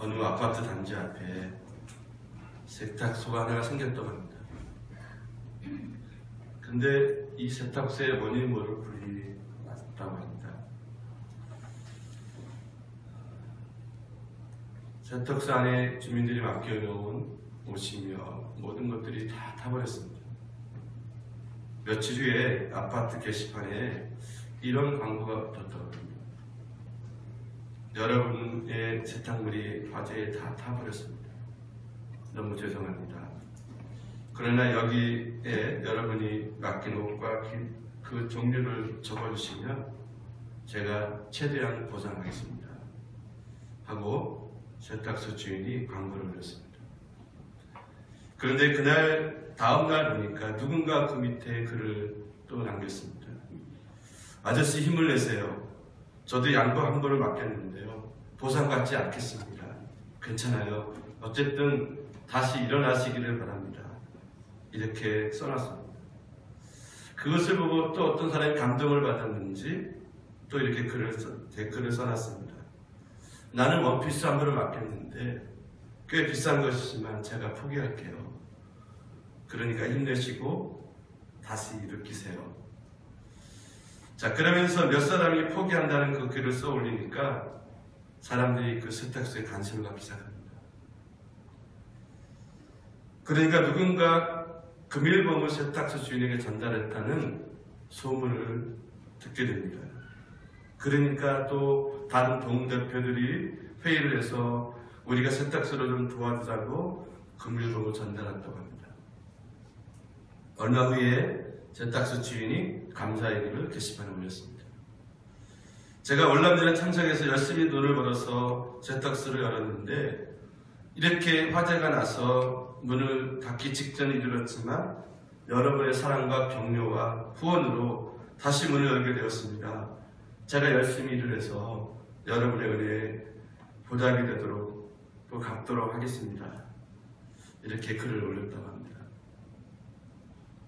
어느 아파트 단지 앞에 세탁소가 하나가 생겼다고 합니다. 근데 이 세탁소의 원인이 모를 불이 났다고 합니다. 세탁소 안에 주민들이 맡겨놓은 옷이며 모든 것들이 다 타버렸습니다. 며칠 후에 아파트 게시판에 이런 광고가 붙었다고 합니다. 여러분의 세탁물이 화재에 다 타버렸습니다. 너무 죄송합니다. 그러나 여기에 여러분이 맡긴 옷과 그 종류를 적어주시면 제가 최대한 보상하겠습니다 하고 세탁소 주인이 광고를 올렸습니다. 그런데 그날 다음날 보니까 누군가 그 밑에 글을 또 남겼습니다. 아저씨 힘을 내세요. 저도 양복 한 벌을 맡겼는데요. 보상받지 않겠습니다. 괜찮아요. 어쨌든 다시 일어나시기를 바랍니다. 이렇게 써놨습니다. 그것을 보고 또 어떤 사람이 감동을 받았는지 또 이렇게 댓글을 써놨습니다. 나는 원피스 한 벌을 맡겼는데 꽤 비싼 것이지만 제가 포기할게요. 그러니까 힘내시고 다시 일으키세요. 자, 그러면서 몇 사람이 포기한다는 그 글을 써 올리니까 사람들이 그 세탁소에 관심을 갖기 시작합니다. 그러니까 누군가 금일봉을 세탁소 주인에게 전달했다는 소문을 듣게 됩니다. 그러니까 또 다른 동대표들이 회의를 해서 우리가 세탁소를 좀 도와주자고 금일봉을 전달했다고 합니다. 얼마 후에 세탁소 주인이 감사의 글을 게시판에 올렸습니다. 제가 월남전에 참석해서 열심히 돈을 벌어서 세탁소를 열었는데 이렇게 화재가 나서 문을 닫기 직전에 이르렀지만 여러분의 사랑과 격려와 후원으로 다시 문을 열게 되었습니다. 제가 열심히 일을 해서 여러분의 은혜에 보답이 되도록 또 갚도록 하겠습니다. 이렇게 글을 올렸다고 합니다.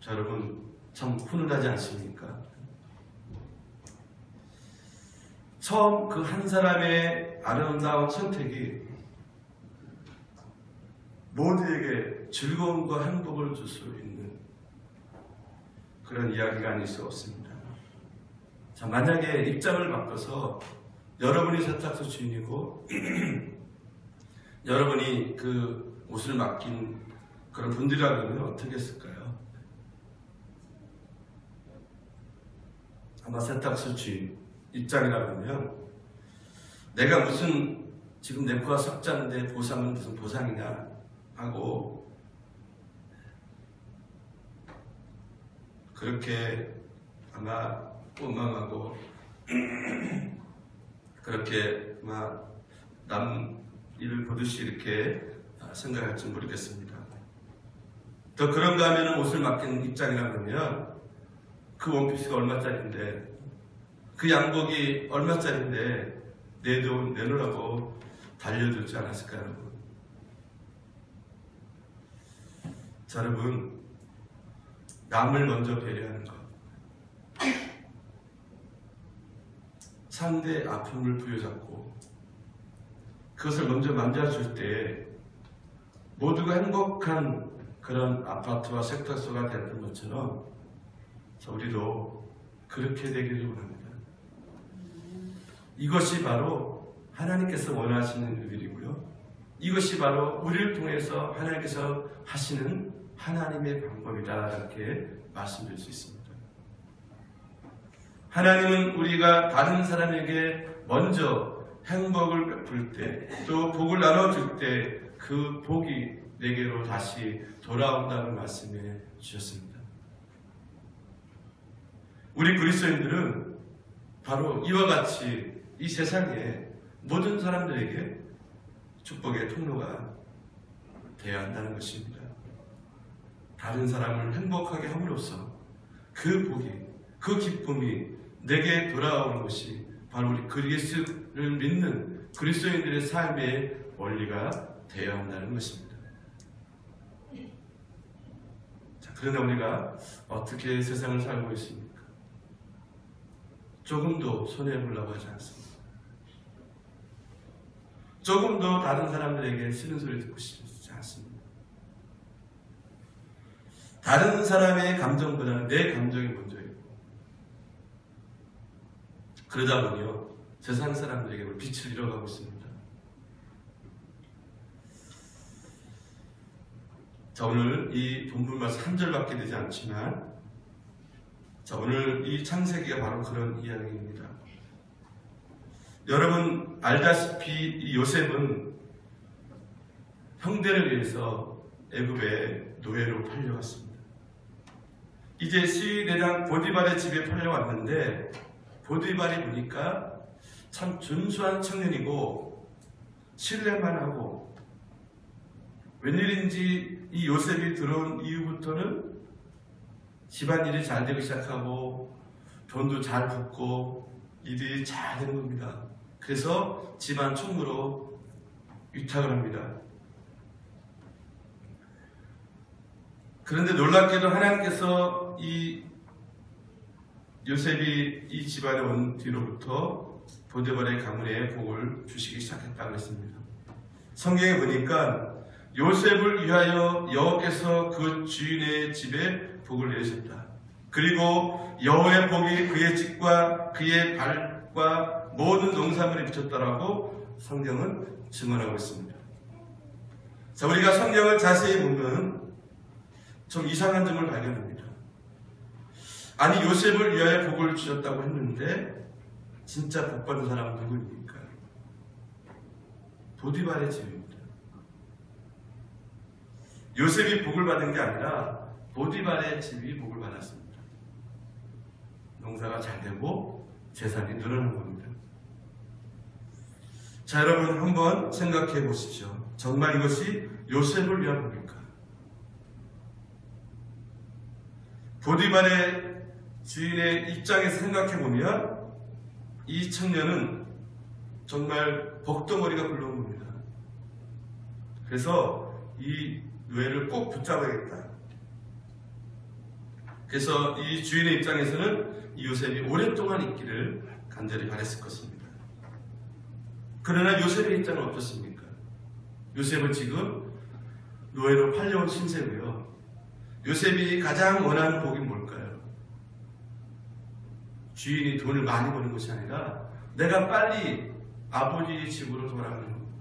자, 여러분 참 훈훈하지 않습니까? 처음 그 한 사람의 아름다운 선택이 모두에게 즐거움과 행복을 줄 수 있는 그런 이야기가 아닐 수 없습니다. 자, 만약에 입장을 바꿔서 여러분이 세탁소 주인이고 여러분이 그 옷을 맡긴 그런 분들이라면 어떻게 했을까요? 아마 세탁소 주인 입장이라면 내가 무슨 지금 내 코가 석자인데 보상은 무슨 보상이냐 하고 그렇게 아마 원망하고 그렇게 아마 남 일을 보듯이 이렇게 생각할지 모르겠습니다. 더 그런가 하면 옷을 맡긴 입장이라면 그 원피스가 얼마짜리인데 그 양복이 얼마짜리인데 내 돈 내놓으라고 달려들지 않았을까요, 여러분? 자, 여러분, 남을 먼저 배려하는 것, 상대의 아픔을 부여잡고 그것을 먼저 만져줄 때 모두가 행복한 그런 아파트와 세탁소가 되었던 것처럼 우리도 그렇게 되기를 원합니다. 이것이 바로 하나님께서 원하시는 일이고요. 이것이 바로 우리를 통해서 하나님께서 하시는 하나님의 방법이다, 이렇게 말씀드릴 수 있습니다. 하나님은 우리가 다른 사람에게 먼저 행복을 베풀 때, 또 복을 나눠줄 때 그 복이 내게로 다시 돌아온다는 말씀해 주셨습니다. 우리 그리스도인들은 바로 이와 같이 이 세상에 모든 사람들에게 축복의 통로가 되어야 한다는 것입니다. 다른 사람을 행복하게 함으로써 그 복이, 그 기쁨이 내게 돌아오는 것이 바로 우리 그리스도를 믿는 그리스도인들의 삶의 원리가 되어야 한다는 것입니다. 자, 그러나 우리가 어떻게 세상을 살고 있습니까? 조금도 손해보려고 하지 않습니다. 조금 더 다른 사람들에게 싫은 소리 듣고 싶지 않습니다. 다른 사람의 감정보다는 내 감정이 먼저예요. 그러다 보니요, 세상 사람들에게 빛을 잃어가고 있습니다. 자, 오늘 이 본문 말씀 한 절밖에 되지 않지만, 자, 오늘 이 창세기가 바로 그런 이야기입니다. 여러분 알다시피 이 요셉은 형들을 위해서 애굽에 노예로 팔려갔습니다. 이제 시위대장 보디발의 집에 팔려왔는데, 보디발이 보니까 참 준수한 청년이고 신뢰만 하고, 웬일인지 이 요셉이 들어온 이후부터는 집안일이 잘 되기 시작하고 돈도 잘 붙고 일이 잘 되는 겁니다. 그래서 집안 총무로 위탁을 합니다. 그런데 놀랍게도 하나님께서 이 요셉이 이 집안에 온 뒤로부터 보디발의 가문에 복을 주시기 시작했다고 했습니다. 성경에 보니까 요셉을 위하여 여호와께서 그 주인의 집에 복을 내리셨다. 그리고 여호와의 복이 그의 집과 그의 발과 모든 농산물에 비쳤다라고 성경은 증언하고 있습니다. 자, 우리가 성경을 자세히 보면 좀 이상한 점을 발견합니다. 아니, 요셉을 위하여 복을 주셨다고 했는데 진짜 복 받은 사람은 누구입니까? 보디발의 집입니다. 요셉이 복을 받은 게 아니라 보디발의 집이 복을 받았습니다. 농사가 잘 되고 재산이 늘어난 겁니다. 자, 여러분 한번 생각해 보십시오. 정말 이것이 요셉을 위한 복일까? 보디발의 주인의 입장에서 생각해 보면 이 청년은 정말 복덩어리가 굴러온 겁니다. 그래서 이 노예를 꼭 붙잡아야겠다. 그래서 이 주인의 입장에서는 이 요셉이 오랫동안 있기를 간절히 바랬을 것입니다. 그러나 요셉의 입장은 어떻습니까? 요셉은 지금 노예로 팔려온 신세고요. 요셉이 가장 원하는 복이 뭘까요? 주인이 돈을 많이 버는 것이 아니라 내가 빨리 아버지 집으로 돌아가는 겁니다.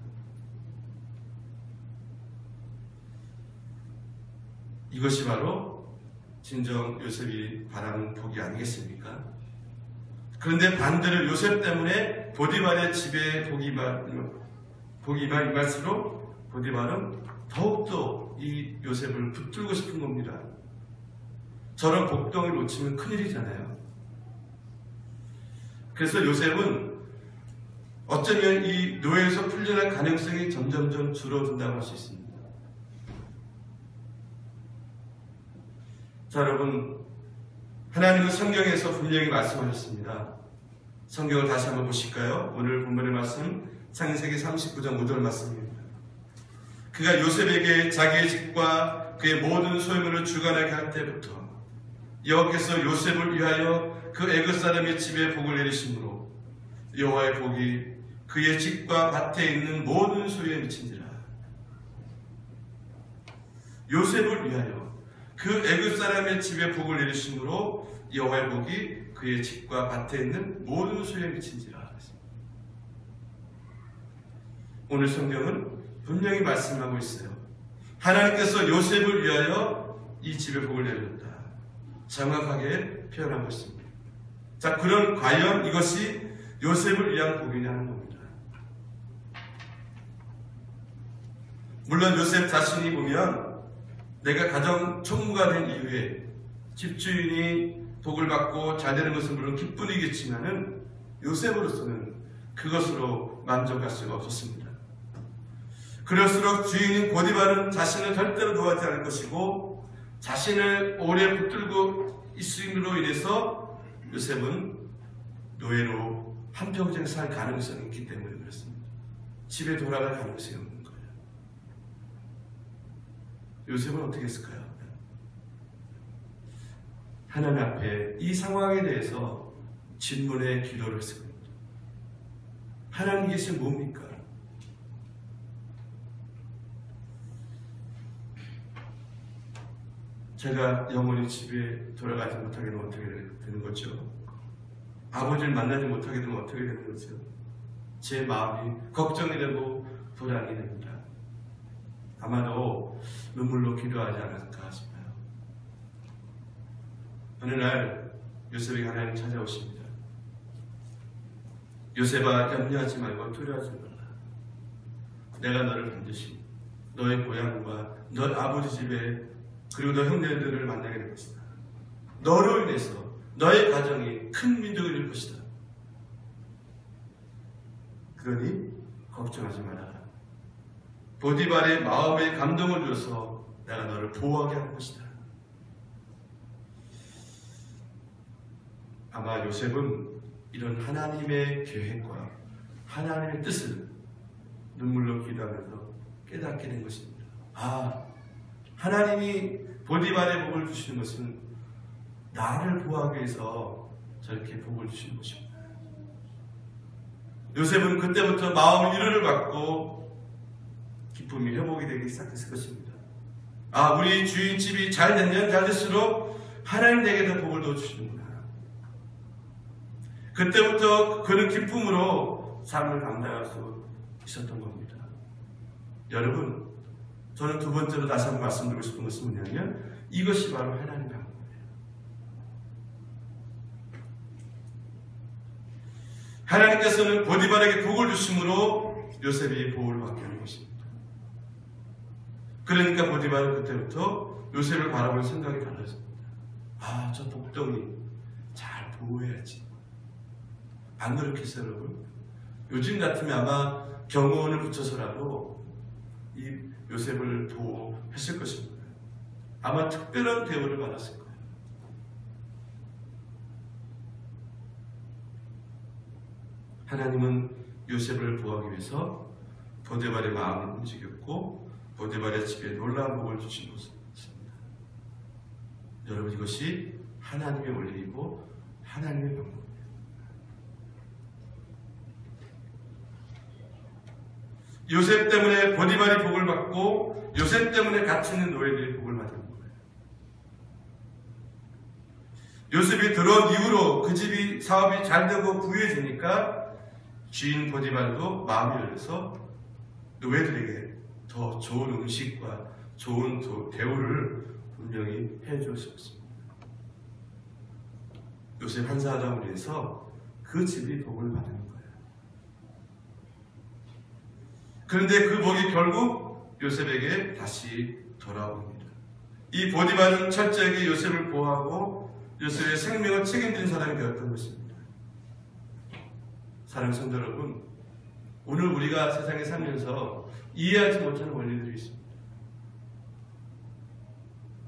이것이 바로 진정 요셉이 바라는 복이 아니겠습니까? 그런데 반대로 요셉 때문에 보디발의 집에 복이 임할수록 보디발은 더욱더 이 요셉을 붙들고 싶은 겁니다. 저런 복덩이를 놓치면 큰일이잖아요. 그래서 요셉은 어쩌면 이 노예에서 풀려날 가능성이 점점점 줄어든다고 할 수 있습니다. 자, 여러분, 하나님은 성경에서 분명히 말씀하셨습니다. 성경을 다시 한번 보실까요? 오늘 본문의 말씀 창세기 39장 5절 말씀입니다. 그가 요셉에게 자기의 집과 그의 모든 소유물을 주관하게 할 때부터 여호와께서 요셉을 위하여 그 애굽 사람의 집에 복을 내리심으로 여호와의 복이 그의 집과 밭에 있는 모든 소유에 미친지라. 요셉을 위하여 그 애굽 사람의 집에 복을 내리심으로 여호와의 복이 그의 집과 밭에 있는 모든 소유에 미친지라. 오늘 성경은 분명히 말씀하고 있어요. 하나님께서 요셉을 위하여 이 집에 복을 내렸다. 정확하게 표현하고 있습니다. 자, 그럼 과연 이것이 요셉을 위한 복이냐 하는 겁니다. 물론 요셉 자신이 보면 내가 가정 총무가 된 이후에 집주인이 복을 받고 잘 되는 것은 물론 기쁨이겠지만은 요셉으로서는 그것으로 만족할 수가 없었습니다. 그럴수록 주인인 보디발은 자신을 절대로 도와주지 않을 것이고 자신을 오래 붙들고 있음으로 인해서 요셉은 노예로 한평생 살 가능성이 있기 때문에 그렇습니다. 집에 돌아갈 가능성이 없는 거예요. 요셉은 어떻게 했을까요? 하나님 앞에 이 상황에 대해서 진문의 기도를 했습니다. 하나님께서 뭡니까? 제가 영원히 집에 돌아가지 못하게 되면 어떻게 되는 거죠? 아버지를 만나지 못하게 되면 어떻게 되는 거죠? 제 마음이 걱정이 되고 불안이 됩니다. 아마도 눈물로 기도하지 않을까 싶어요. 어느 날 요셉이 하나님 찾아오십니다. 요셉아, 염려하지 말고 두려워하지 말라. 내가 너를 반드시 너의 고향과 너 아버지 집에 그리고 너 형제들을 만나게 될 것이다. 너로 인해서 너의 가정이 큰 민족이 될 것이다. 그러니 걱정하지 말아라. 보디발의 마음에 감동을 줘서 내가 너를 보호하게 할 것이다. 아마 요셉은 이런 하나님의 계획과 하나님의 뜻을 눈물로 기도하면서 깨닫게 된 것입니다. 아, 하나님이 보디발의 복을 주시는 것은 나를 보호하기 위해서 저렇게 복을 주시는 것입니다. 요셉은 그때부터 마음의 위로를 받고 기쁨이 회복이 되기 시작했을 것입니다. 아, 우리 주인 집이 잘 되면 잘 될수록 하나님 내게도 복을 더 주시는구나. 그때부터 그는 기쁨으로 삶을 감당할 수 있었던 겁니다. 여러분, 저는 두 번째로 다시 한번 말씀드리고 싶은 것은 뭐냐면 이것이 바로 하나님의 방법이에요. 하나님께서는 보디발에게 복을 주심으로 요셉이 복을 받게 하는 것입니다. 그러니까 보디발은 그때부터 요셉을 바라보는 생각이 달라집니다. 아, 저 복덩이 잘 보호해야지. 안 그렇겠어요, 여러분? 요즘 같으면 아마 경호원을 붙여서라도 이 요셉을 보호했을 것입니다. 아마 특별한 대우를 받았을 거예요. 하나님은 요셉을 보호하기 위해서 보디발의 마음을 움직였고 보디발의 집에 놀라운 복을 주신 것입니다. 여러분, 이것이 하나님의 원리이고 하나님의 방법입니다. 요셉 때문에 보디발이 복을 받고 요셉 때문에 갇혀 있는 노예들이 복을 받는 거예요. 요셉이 들어온 이후로 그 집이 사업이 잘 되고 부유해지니까 주인 보디발도 마음이 열려서 노예들에게 더 좋은 음식과 좋은 대우를 분명히 해주었습니다. 요셉 한 사람을 위해서 그 집이 복을 받는 거예요. 그런데 그 복이 결국 요셉에게 다시 돌아옵니다. 이 보디발은 철저하게 요셉을 보호하고 요셉의 생명을 책임진 사람이 되었던 것입니다. 사랑하는 성도 여러분, 오늘 우리가 세상에 살면서 이해하지 못하는 원리들이 있습니다.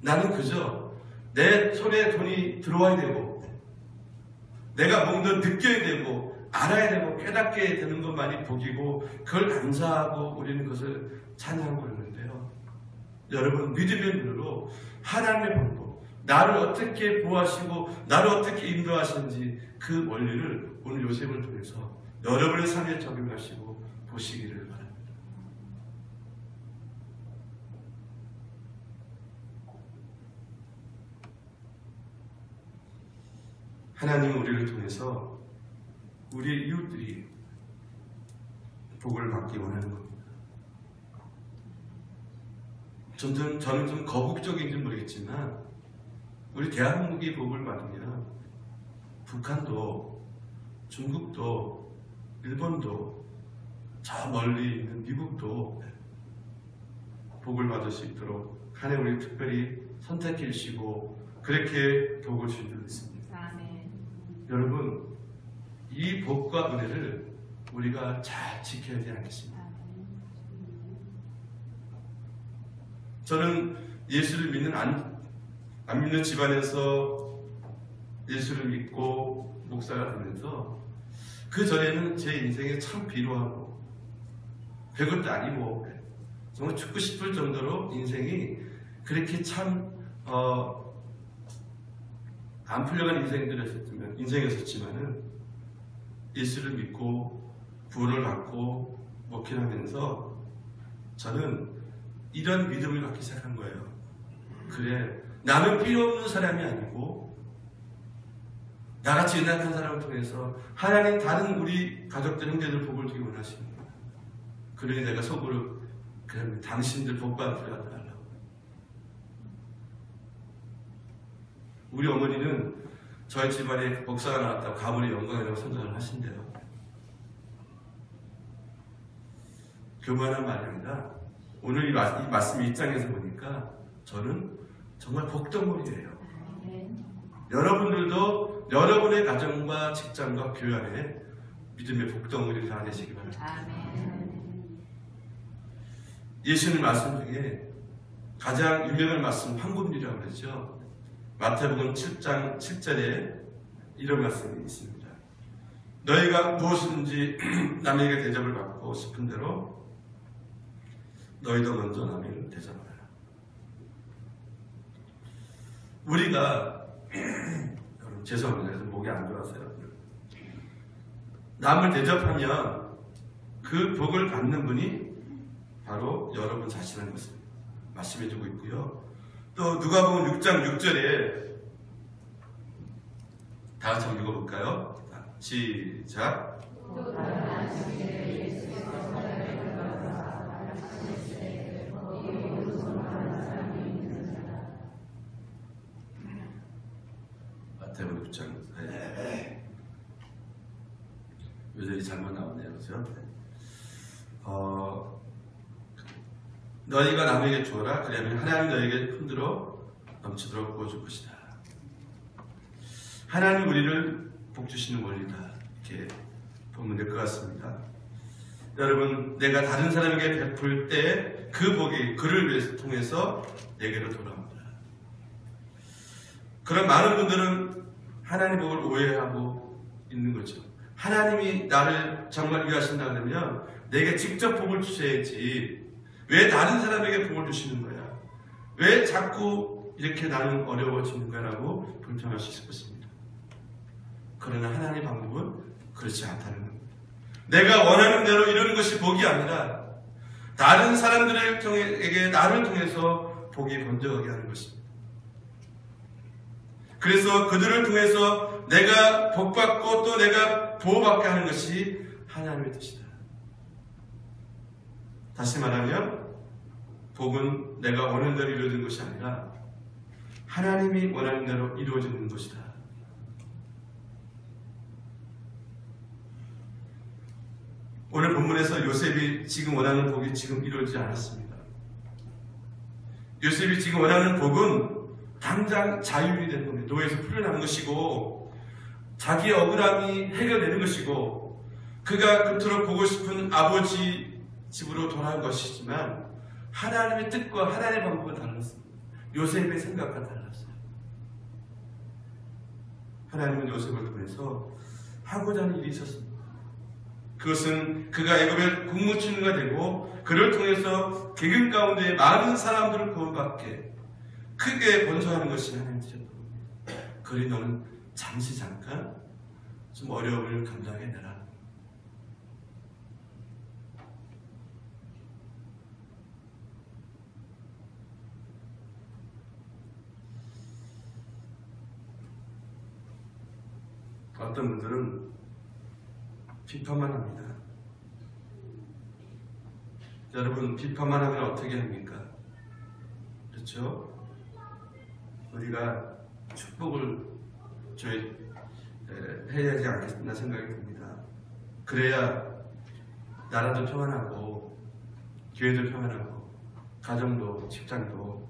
나는 그저 내 손에 돈이 들어와야 되고 내가 뭔가 느껴야 되고 알아야 되고 깨닫게 되는 것만이 복이고 그걸 감사하고 우리는 그것을 찬양하고 있는데요. 여러분, 믿음의 눈으로 하나님의 방법, 나를 어떻게 보호하시고 나를 어떻게 인도하시는지 그 원리를 오늘 요셉을 통해서 여러분의 삶에 적용하시고 보시기를 바랍니다. 하나님은 우리를 통해서 우리의 이웃들이 복을 받기 원하는 겁니다. 저는 좀 거국적인지 모르겠지만 우리 대한민국이 복을 받으면 북한도 중국도 일본도 저 멀리 있는 미국도 복을 받을 수 있도록 하나님 우리 특별히 선택해 주시고 그렇게 복을 주신 줄 믿습니다. 아멘. 여러분, 이 복과 은혜를 우리가 잘 지켜야 되지 않겠습니까? 저는 예수를 믿는 안 믿는 집안에서 예수를 믿고 목사가 되면서 그 전에는 제 인생에 참 비루하고 별것도 아니고 정말 죽고 싶을 정도로 인생이 그렇게 참 안 풀려간 인생이었지만은 예수를 믿고 구원을 받고 목회하면서 저는 이런 믿음을 갖기 시작한 거예요. 그래, 나는 필요 없는 사람이 아니고 나같이 연약한 사람을 통해서 하나님 다른 우리 가족들, 형제들 복을 주기 원하시는 거예요. 그러니 내가 속으로 그냥 당신들 복 받으러 달라고. 우리 어머니는 저희 집안에 목사가 나왔다고 가문의 영광이라고 생각을 하신대요. 교만한 말이 아니라 오늘 이 말씀 입장에서 보니까 저는 정말 복덩어리예요. 여러분들도 여러분의 가정과 직장과 교회 안에 믿음의 복덩어리를 다 내시기 바랍니다. 예수님 말씀 중에 가장 유명한 말씀 황금률이라고 그러죠. 마태복음 7장 7절에 이런 말씀이 있습니다. 너희가 무엇이든지 남에게 대접을 받고 싶은 대로 너희도 먼저 남에게 대접하라. 우리가 여러분 죄송합니다. 그래서 목이 안 좋아서요. 남을 대접하면 그 복을 받는 분이 바로 여러분 자신인 것을 말씀해주고 있고요. 또 누가복음 6장 6절에 다 같이 한번 읽어볼까요? 시작. 마태복음 6장. 요절이 잘못 나왔네요. 그렇죠? 너희가 남에게 주어라. 그러면 하나님 너에게 흔들어 넘치도록 부어줄 것이다. 하나님 우리를 복주시는 원리다. 이렇게 보면 될 것 같습니다. 여러분, 내가 다른 사람에게 베풀 때 그 복이 그를 통해서 내게로 돌아옵니다. 그런 많은 분들은 하나님 복을 오해하고 있는 거죠. 하나님이 나를 정말 위하신다 그러면 내게 직접 복을 주셔야지 왜 다른 사람에게 복을 주시는 거야? 왜 자꾸 이렇게 나는 어려워지는 거라고 불평할 수 있을 것입니다. 그러나 하나님의 방법은 그렇지 않다는 겁니다. 내가 원하는 대로 이루는 것이 복이 아니라 다른 사람들에게 나를 통해서 복이 번져가게 하는 것입니다. 그래서 그들을 통해서 내가 복받고 또 내가 보호받게 하는 것이 하나님의 뜻이다. 다시 말하면 복은 내가 원하는 대로 이루어지는 것이 아니라 하나님이 원하는 대로 이루어지는 것이다. 오늘 본문에서 요셉이 지금 원하는 복이 지금 이루어지지 않았습니다. 요셉이 지금 원하는 복은 당장 자유이 되는 겁니다. 노예에서 풀려나는 것이고 자기의 억울함이 해결되는 것이고 그가 그토록 보고 싶은 아버지 집으로 돌아온 것이지만 하나님의 뜻과 하나님의 방법은 달랐습니다. 요셉의 생각과 달랐어요. 하나님은 요셉을 통해서 하고자 하는 일이 있었습니다. 그것은 그가 애굽의 국무총리가 되고 그를 통해서 계급 가운데 많은 사람들을 구원받게 크게 번성하는 것이 하나님의 뜻이었던 겁니다. 그러니 너는 잠시 잠깐 좀 어려움을 감당해내라. 어떤 분들은 비판만 합니다. 여러분, 비판만 하면 어떻게 합니까? 그렇죠? 우리가 축복을 해야 하지 않겠나 생각이 듭니다. 그래야 나라도 평안하고 교회도 평안하고 가정도 직장도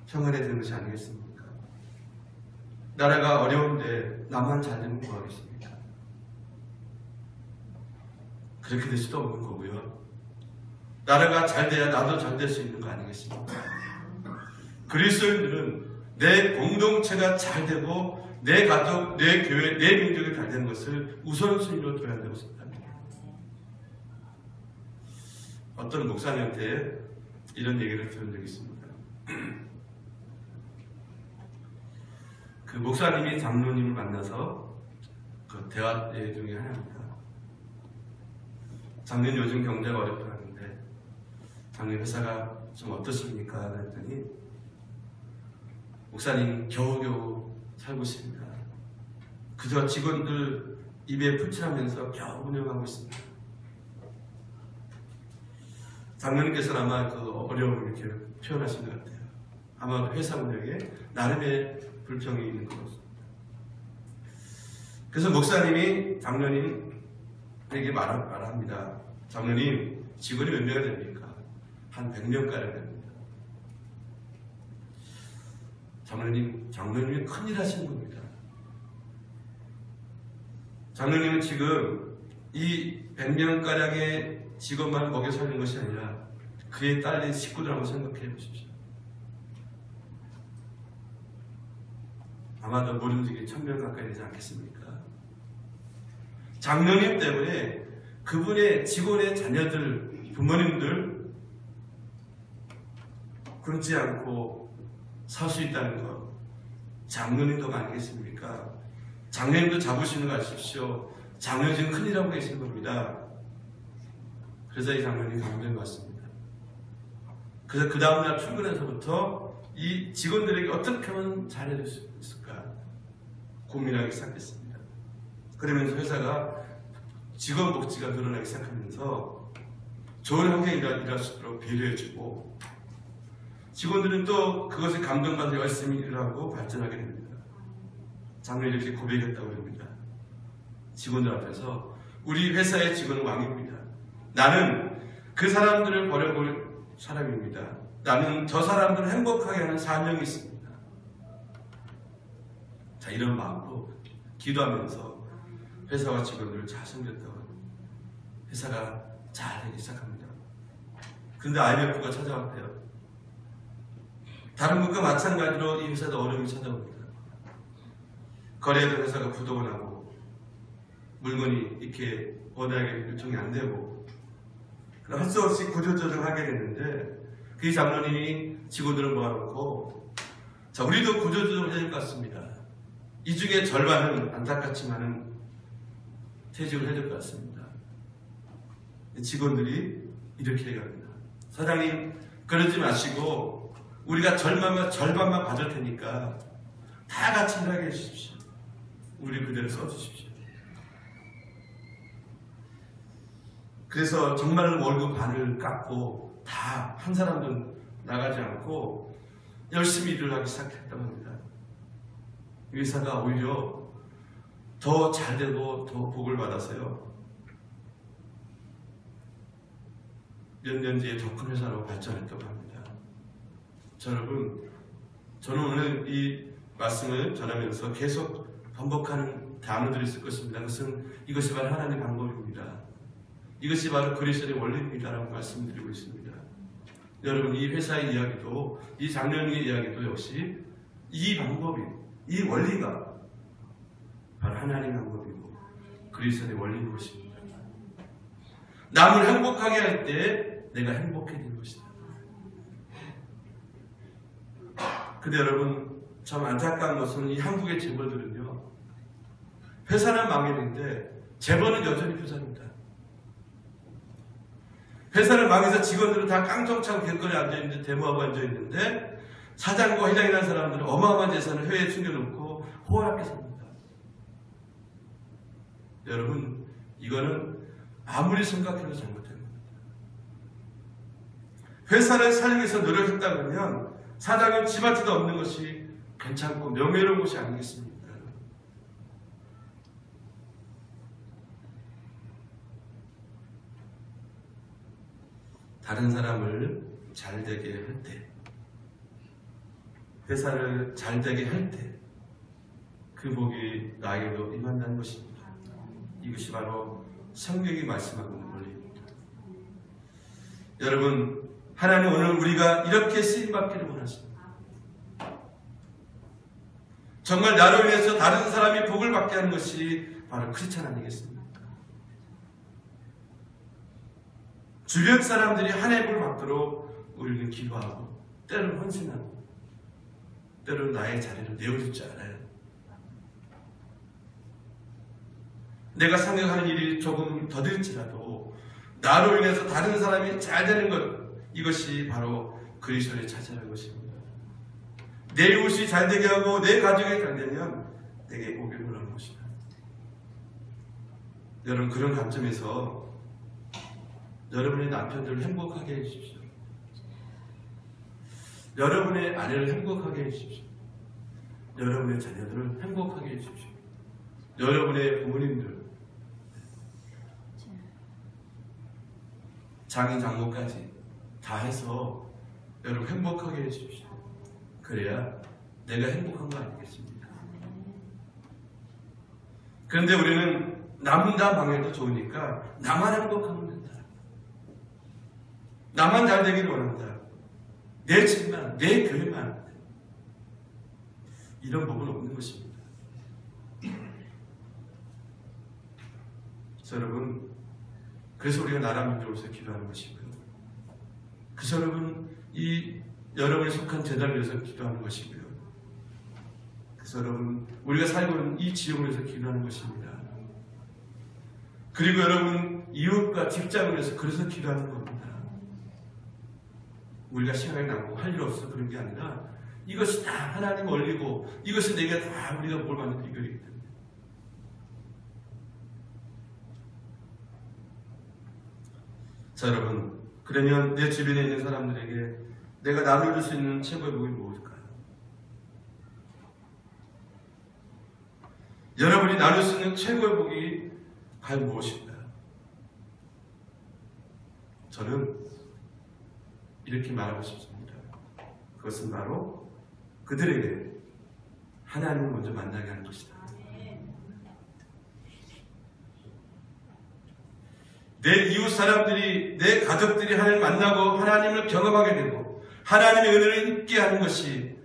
평안해지는 것이 아니겠습니까? 나라가 어려운데 나만 잘 되면 뭐하겠습니까? 그렇게 될 수도 없는 거고요. 나라가 잘 돼야 나도 잘 될 수 있는 거 아니겠습니까? 그리스도인들은 내 공동체가 잘 되고 내 가족, 내 교회, 내 민족이 잘 되는 것을 우선순위로 둬야 한다고 생각합니다. 어떤 목사님한테 이런 얘기를 들은 적이 있습니다. 그 목사님이 장로님을 만나서 그 대화 중에 하나입니다. 장로님 요즘 경제가 어렵다는데 장로님 회사가 좀 어떻습니까? 그랬더니 목사님 겨우겨우 살고 있습니다. 그저 직원들 입에 풀칠하면서 겨우 운영하고 있습니다. 장로님께서는 아마 그 어려움을 이렇게 표현하신 것 같아요. 아마 회사 운영에 나름의 불평이 있는 것 같습니다. 그래서 목사님이 장로님에게 말합니다. 장로님, 직원이 몇 명이 됩니까? 한 100명가량 됩니다. 장로님이 큰일 하시는 겁니다. 장로님은 지금 이 100명가량의 직원만 먹여 살리는 것이 아니라 그에 딸린 식구들 한번 생각해 보십시오. 아마도 모름지기 1000명 가까이 되지 않겠습니까? 장로님 때문에 그분의 직원의 자녀들, 부모님들 굶지 않고 살 수 있다는 것, 장로님도 아니겠습니까? 장로님도 자부심을 가십시오. 장로님 지금 큰일 하고 계신 겁니다. 그래서 이 장로님이 감동을 받습니다. 그래서 그 다음날 출근해서부터 이 직원들에게 어떻게 하면 잘해줄 수 있을까 고민하기 시작했습니다. 그러면서 회사가 직원 복지가 늘어나기 시작하면서 좋은 환경에 일할 수 있도록 배려해주고 직원들은 또 그것에 감동받아 열심히 일하고 발전하게 됩니다. 장로님이 이렇게 고백했다고 합니다. 직원들 앞에서 우리 회사의 직원은 왕입니다. 나는 그 사람들을 버려볼 사람입니다. 나는 저 사람들을 행복하게 하는 사명이 있습니다. 자, 이런 마음으로 기도하면서 회사와 직원들을 잘 섬겼다고 합니다. 회사가 잘 되기 시작합니다. 그런데 IMF가 찾아왔대요. 다른 국가 마찬가지로 이 회사도 어려움이 찾아옵니다. 거래하던 회사가 부도가 나고 물건이 이렇게 원하게 유통이 안 되고 할 수 없이 구조조정하게 됐는데 그 장로님이 직원들을 모아놓고 자, 우리도 구조조정을 해야 될 것 같습니다. 이 중에 절반은 안타깝지만은 퇴직을 해야 될 것 같습니다. 직원들이 이렇게 얘기합니다. 사장님, 그러지 마시고 우리가 절반만 받을 테니까 다 같이 일하게 해주십시오. 우리 그대로 써주십시오. 그래서 정말 월급 반을 깎고 다 한 사람도 나가지 않고 열심히 일을 하기 시작했다고 합니다. 이 회사가 오히려 더 잘되고 더 복을 받아서요. 몇 년 뒤에 더 큰 회사로 발전했다고 합니다. 여러분, 저는 오늘 이 말씀을 전하면서 계속 반복하는 단어들이 있을 것입니다. 그것은 이것이 바로 하나님의 방법입니다. 이것이 바로 그리스도의 원리입니다라고 말씀드리고 있습니다. 여러분, 이 회사의 이야기도 이 장로님의 이야기도 역시 이 방법이, 이 원리가 바로 하나님의 방법이고 그리스도의 원리인 것입니다. 남을 행복하게 할 때 내가 행복해지는 것이다. 근데 여러분, 참 안타까운 것은 이 한국의 재벌들은요, 회사는 망했는데 재벌은 여전히 부자입니다. 회사를 망해서 직원들은 다 깡통차고 길거리에 앉아있는데, 데모하고 앉아있는데, 사장과 회장이라는 사람들은 어마어마한 재산을 회에 숨겨놓고 호화롭게 삽니다. 여러분, 이거는 아무리 생각해도 잘못된 겁니다. 회사를 살기 위해서 노력했다 그러면 사장은 집안티도 없는 것이 괜찮고 명예로운 것이 아니겠습니까? 다른 사람을 잘되게 할 때, 회사를 잘되게 할 때 그 복이 나에게도 임한다는 것입니다. 이것이 바로 성경이 말씀하고 있는 원리입니다. 여러분, 하나님 오늘 우리가 이렇게 쓰임받기를 원하십니다. 정말 나로 인해서 다른 사람이 복을 받게 하는 것이 바로 크리스찬 아니겠습니까? 주변 사람들이 하나님의 복을 받도록 우리는 기도하고 때로는 헌신하고 때로는 나의 자리를 내어줄 줄 알아요. 내가 생각하는 일이 조금 더딜지라도 나로 인해서 다른 사람이 잘 되는 것, 이것이 바로 그리스도의 차지하는 것입니다. 내 이웃이 잘 되게 하고 내 가족이 잘 되면 내게 복이 올라오는 것이다. 여러분, 그런 관점에서 여러분의 남편들을 행복하게 해주십시오. 여러분의 아내를 행복하게 해주십시오. 여러분의 자녀들을 행복하게 해주십시오. 여러분의 부모님들, 장인 장모까지 다 해서 여러분 행복하게 해주십시오. 그래야 내가 행복한 거 아니겠습니까? 그런데 우리는 나 방해도 좋으니까 나만 행복하면 된다. 나만 잘 되기를 원한다. 내 집만, 내 교회만. 이런 법은 없는 것입니다. 여러분, 그래서 우리가 나라 민족을 위해서 기도하는 것이고요. 그래서 여러분, 여러분이 속한 제자를 위해서 기도하는 것이고요. 그래서 여러분, 우리가 살고 있는 이 지역을 위해서 기도하는 것입니다. 그리고 여러분, 이웃과 직장을 위해서 그래서 기도하는 겁니다. 우리가 시간이 남고 할 일 없어서 그런 게 아니라 이것이 다 하나님 원리고 이것이 내가 다 우리가 뭘 만든 비결이기 때문에. 자, 여러분, 그러면 내 주변에 있는 사람들에게 내가 나눠줄 수 있는 최고의 복이 무엇일까요? 여러분이 나눌 수 있는 최고의 복이 과연 무엇인가요? 저는 이렇게 말하고 싶습니다. 그것은 바로 그들에게 하나님을 먼저 만나게 하는 것이다. 내 이웃 사람들이, 내 가족들이 하나님을 만나고 하나님을 경험하게 되고 하나님의 은혜를 잊게 하는 것이,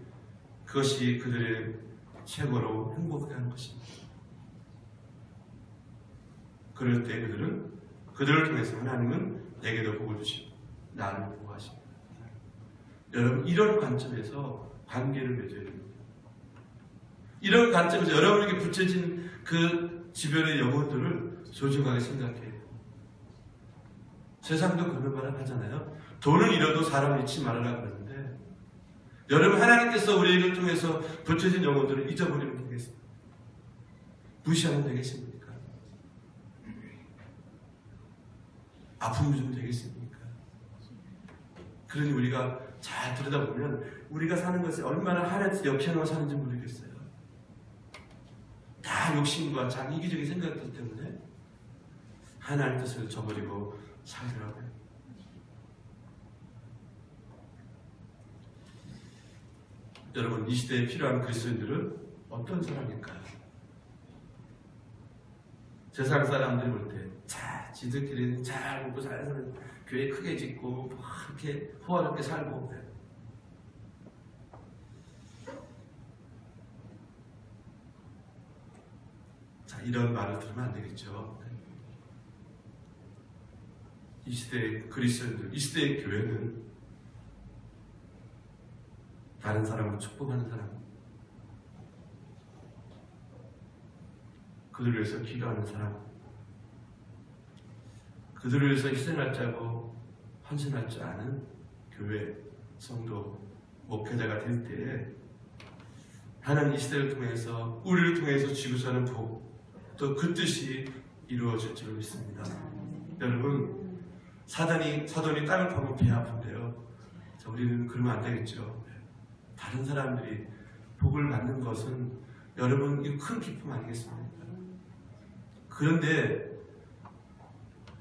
그것이 그들의 최고로 행복하게 하는 것입니다. 그럴 때 그들을 통해서 하나님은 내게도 복을 주시고 나를 보호하십니다. 여러분, 이런 관점에서 관계를 맺어야 됩니다. 이런 관점에서 여러분에게 붙여진 그 주변의 영혼들을 소중하게 생각해야 돼요. 세상도 그런 말을 하잖아요. 돈을 잃어도 사람을 잊지 말아라 그러는데, 여러분, 하나님께서 우리를 통해서 붙여진 영혼들을 잊어버리면 되겠습니까? 무시하면 되겠습니까? 아픔이 좀 되겠습니까? 그러니 우리가 잘 들여다보면 우리가 사는 것이 얼마나 하나님께서 역행하고 사는지 모르겠어요. 다 욕심과 자기 이기적인 생각들 때문에 하나님 뜻을 저버리고 살더라고요. 여러분, 이 시대에 필요한 그리스도인들은 어떤 사람일까요? 세상 사람들이 볼 때 지들끼리 잘 먹고 잘 사는, 교회 크게 짓고 이렇게 호화롭게 살고. 자, 이런 말을 들으면 안 되겠죠. 이 시대의 그리스도인들, 이 시대의 교회는 다른 사람을 축복하는 사람, 그들을 위해서 기도하는 사람, 그들을 위해서 희생할 자고 헌신할 줄 아는 교회, 성도, 목회자가 될 때에 하나님 이 시대를 통해서, 우리를 통해서 지구사는 복, 또 그 뜻이 이루어질 줄 믿습니다. 여러분, 사돈이 땅을 파면 배 아픈데요. 자, 우리는 그러면 안 되겠죠. 다른 사람들이 복을 받는 것은 여러분, 이거 큰 기쁨 아니겠습니까? 그런데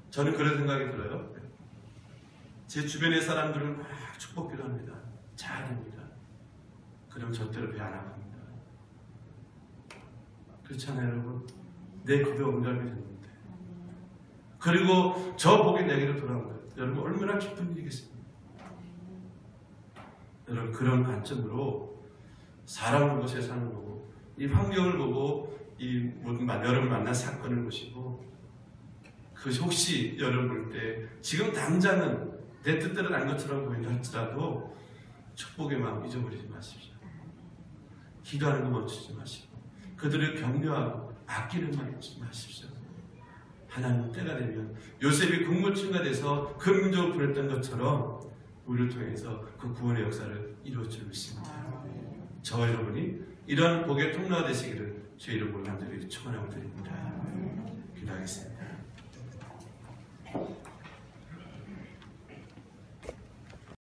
저는 그런 생각이 들어요. 제 주변의 사람들은 막 축복기도 합니다. 잘 됩니다. 그럼 절대로 배 안 아픕니다. 그렇잖아요, 여러분. 내 기도 응답이 됐는데. 그리고 저 복이 내게로 돌아온 거예요. 여러분, 얼마나 기쁜 일이겠습니까? 여러분, 그런 관점으로 사람을 보고 세상을 보고 이 환경을 보고 이 모든 여러분을 만난 사건을 보시고, 그것이 혹시 여러분 볼 때 지금 당장은 내 뜻대로 난 것처럼 보인다 할지라도 축복의 마음 잊어버리지 마십시오. 기도하는 거 멈추지 마시고 그들을 격려하고 아끼는 말 잊지 마십시오. 하나님 때가 되면 요셉이 국무총리가 돼서 그 민족을 보냈던 것처럼 우리를 통해서 그 구원의 역사를 이루어 줄 믿습니다. 저와 여러분이 이러한 복의 통로가 되시기를 주 이름으로 간절히 축원하고 드립니다. 기도하겠습니다.